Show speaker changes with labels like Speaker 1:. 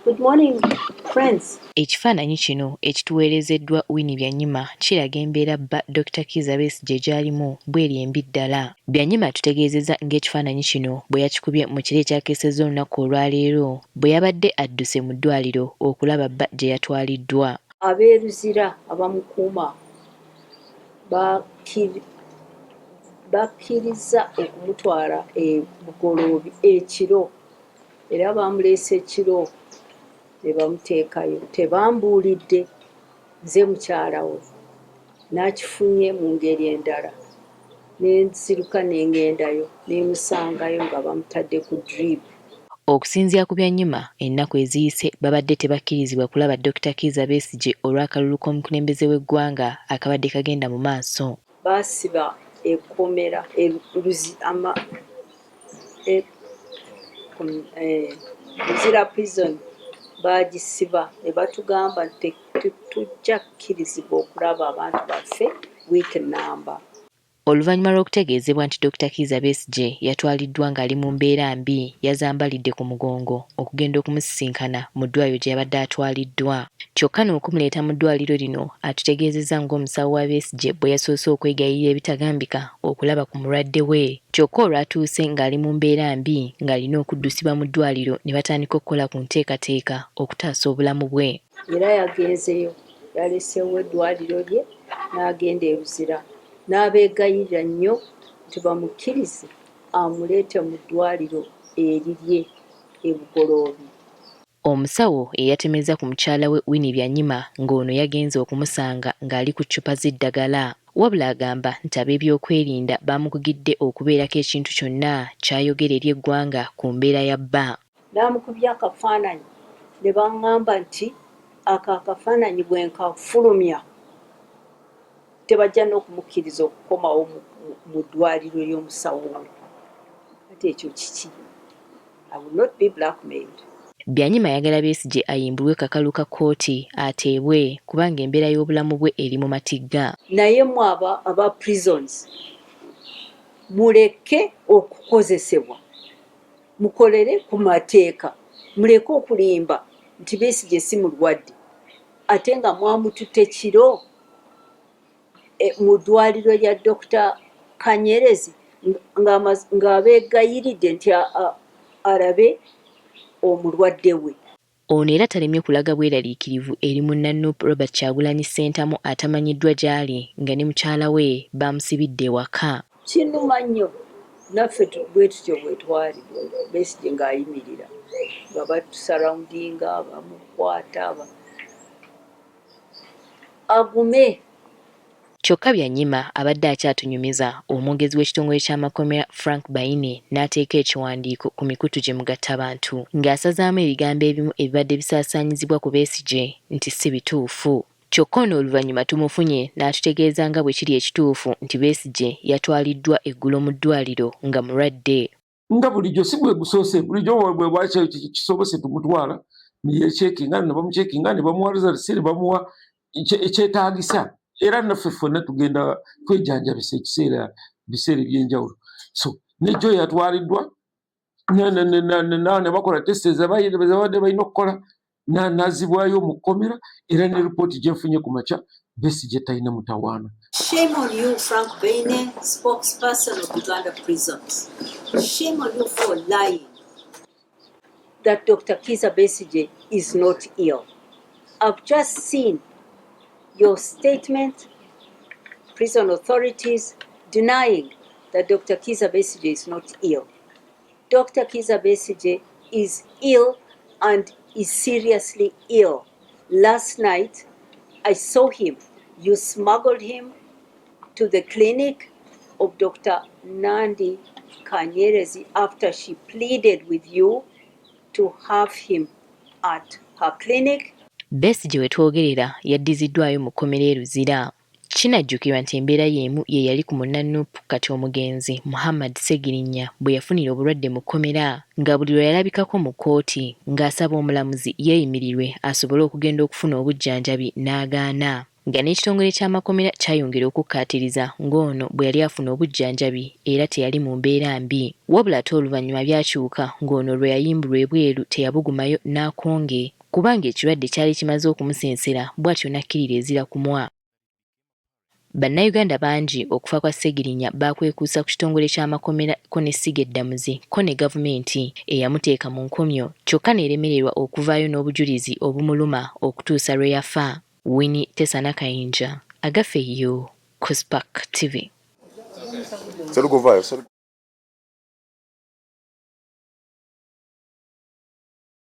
Speaker 1: Good morning, friends.
Speaker 2: Ekifaananyi kino ekituweerezeddwa Winnie Byanyima kiraga embeera bba Dr. Kizza Besigye gy'alimu bw'eri embi ddala. Byanyima atutegeezezza ng'ekifaananyi kino bwe yakikubye mu kiro ekyakeesezza olunaku olwaleero bwe yabadde adduse mu ddwaliro okulaba bba gye yatwaliddwa.
Speaker 1: Abeeruzira abamukuuma bakkiriza okumutwala Bugoloobi ekiro era bamuleese ekiro ne bamuteekayo. Tebambuulidde nze mukyala we n'akifunye mu ngeri endala ne nsiruka ne ngendayo ne musangayo nga bamutadde ku drip.
Speaker 2: Okusinziira ku Byanyima, ennaku eziyise babadde tebakkirizibwa kulaba Dr. Kizza Besigye olw'akalulu k'omukulembeze w'eggwanga akabadde kagenda mu maaso.
Speaker 1: Baasiba ekkomera Luzira prison baagisiba ne batugamba nti tujja kukkirizibwa okulaba abantu baffe wiiki nnamba.
Speaker 2: Oluvannyuma lw'okutegeezebwa nti Dr. Kizza Besigye yatwaliddwa ng'ali mu mbeera mbi, yazambalidde ku mugongo okugenda okumusisinkana mu ddwaliro gye yabadde atwaliddwa. Kyokka n'okumuleeta mu ddwaliro lino atutegeezezza ng'omusawo wa Besigye bwe yasoose okwegayirira ebitagambika okulaba ku mulwadde we. Kyokka olwatuuse ng'ali mu mbeera mbi ng'alina okuddusibwa mu ddwaliro ne batandika okukola ku nteekateeka okutaasa obulamu bwe.
Speaker 1: Era yagenzeyo yaleseewo eddwaliro lye n'agenda e Luzira n'abeegayirira nnyo nti bamukkirize amuleete mu ddwaliro erirye e Bugoloobi.
Speaker 2: Omusawo eyatemeza ku mukyala we Winnie Byanyima ng'ono yagenze okumusanga ng'ali ku ccupa z'eddagala. Wabula agamba nti ab'ebyokwerinda bamukugidde okubeerako ekintu kyonna ky'ayogera eri eggwanga ku mbeera ya bba.
Speaker 1: N'amukubya akafaananyi ne baŋŋamba nti ako akafaananyi bwe nkafulumya tebajja n'okumukkiriza okukomawo mu ddwaliro ly'omusawo we. Ate ekyo kiki? I will not be blackmailed.
Speaker 2: Byanyima ayagala Besigye ayimbulwe kakalu ka kkooti ateebwe kubanga embeera y'obulamu bwe eri mu matigga.
Speaker 1: Naye mu aba prisons muleke okukozesebwa, mukolere ku mateeka, muleke okulimba nti Besigye si mulwadde ate nga mwamututte kiro mu ddwaliro lya Dr. Kanyerezi ng'abeegayiridde nti alabe omulwadde we.
Speaker 2: Ono era talemye kulaga bweraliikirivu eri munnaNUP Robert Kyagulanyi Ssentamu atamanyiddwa gy'ali nga ne mukyala we bamusibidde ewaka.
Speaker 1: Kinnuma nnyo naffe bwe tutyo bwe twali Besigye ng'ayimirira nga batusarawundinga bamukwata agume.
Speaker 2: Kyokka Byanyima abadde akyatunyumiza, omwogezi w'ekitongole ky'amakomera Frank Baine n'ateeka ekiwandiiko ku mikutu gye mugattabantu ng'asazaamu ebigambo ebimu ebibadde bisaasaanyizibwa ku Besigye nti si bituufu. Kyokka ono oluvannyuma tumufunye n'atutegeeza nga bwe kiri ekituufu nti Besigye yatwaliddwa eggulo mu ddwaliro nga mulwadde.
Speaker 3: Nga bulijjo si bwe gusoose, bulijjo bwe bwaki kisobose tumutwala ne yeekyekinga ne bamucekinga ne bamuwa results ne bamuwa ekyetaagisa. Era naffe ffenna tugenda kwejanjabisa biseera eby'enjawulo. So nejjo yatwaliddwa ne bakola testi ezabadde balina okukola n'azibwayo mu kkomera era ne ripooti gye nfunye ku makya Besigye talina mutawaana.
Speaker 1: Shame on you, Frank Baine, spokesperson of Uganda Prisons. Shame on you for lying that Dr. Kizza Besigye is not ill. I've just seen your statement, prison authorities denying that Dr. Kizza Besigye is not ill. Dr. Kizza Besigye is ill and is seriously ill. Last night, I saw him. You smuggled him to the clinic of Dr. Nandi Kanyerezi after she pleaded with you to have him at her clinic.
Speaker 2: Besigye we twogerera yaddiziddwayo mu kkomera e Luzira. Kinajjukirwa nti embeera y'emu ye yali ku munnaNUP kati omugenzi Muhammad Ssegirinnya bwe yafunira obulwadde mu kkomera nga buli lwe yalabikako mu kkooti ng'asaba omulamuzi yeeyimirirwe asobole okugenda okufuna obujjanjabi n'agaana. nga n'ekitongole ky'amakomera kyayongera okukkaatiriza ng'ono bwe yali afuna obujjanjabi era teyali mu mbeera mbi. Wabula ate oluvannyuma byakyuka ng'ono lwe yayimbulwa ebweru teyabugumayo n'akonge kubanga ekirwadde kyali kimaze okumusensera bw'atyo n'akkirira ezira kumwa. Bannayuganda bangi okufa kwa Ssegirinya baakwekuusa ku kitongole ky'amakomera ko n'essiga eddamuzi ko ne gavumenti eyamuteeka mu nkomyo kyokka n'eremererwa okuvaayo n'obujulizi obumuluma okutuusa lwe yafa. Winnie Tesana Kayinja, agaffe yo, Kuspak TV.